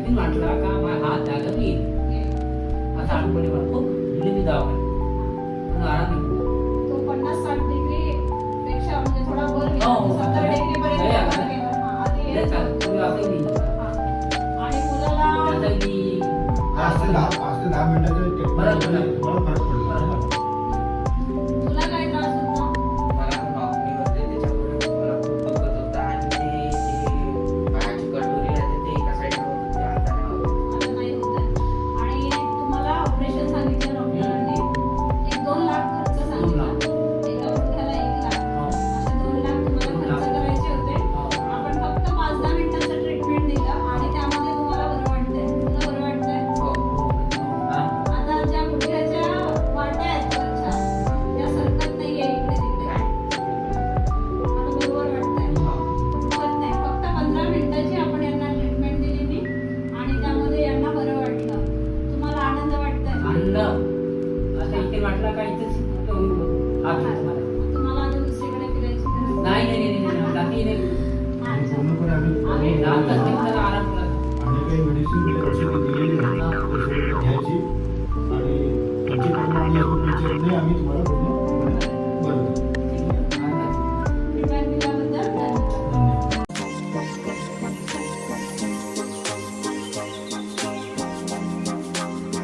व्यक्ती म्हटला का माझा हात झाला मी असा अनुभव मला खूप दिलेली दवाखान्यात आराम नाही. तो 50-60 डिग्री पेक्षा म्हणजे थोडा वर गेला. हो, 70 डिग्री पर्यंत नाही, गेला. आधी नाही येत का, होतं. तुम्ही असंही नाही. आणि मुलाला त्याचा मी 5 ते 10 मिनिटाचं टेक्नॉलॉजी तुम्हाला फरक पडला ना. तुला काय त्रास होता? मला पण नॉकनी होते त्याच्यामुळे मला खूप दुखत होतं आणि ते जे पायाची कटोरी आहे ते एका साईडला होत होते आता नाही होत. आता नाही होत आहे. आणि तुम्हाला ऑपरेशन सांगितलं डॉक्टरांनी. 1-2 लाख खर्च सांगितला. एका गुडघ्याला 1 लाख. हो. असे 2 लाख तुम्हाला खर्च करायचे होते. आपण फक्त 5-10 मिनिटांचं ट्रीटमेंट दिलं आणि त्यामध्ये तुम्हाला बरं वाटतंय. तुला बरं वाटतंय? हो. हा. आता ज्या गुडघ्याच्या वाट्या आहेत वरच्या, त्या सरकत नाहीये इकडे तिकडे. आता बरोबर वाटतंय? दुखत नाही. फक्त 15 मिनिटाची आपण यांना ट्रीटमेंट दिलेली आणि त्यामध्ये यांना बरं वाटलं. तुम्हाला आनंद वाटतंय? आनंद असं इथे म्हटलं का इथेच कुठं होईल हा दिवस मला. तुम्हाला आता दुसरीकडे फिरायची गरज नाही नाही नाही नाही जाती नाही. आणि पूर्णपणे आम्ही जातच नाही तर आराम करत. आणि काही मेडिसिन औषधं दिलेली आहेत ते सगळं घ्यायची आणि त्याची पूर्ण आणि आम्ही तुम्हाला पूर्ण बरं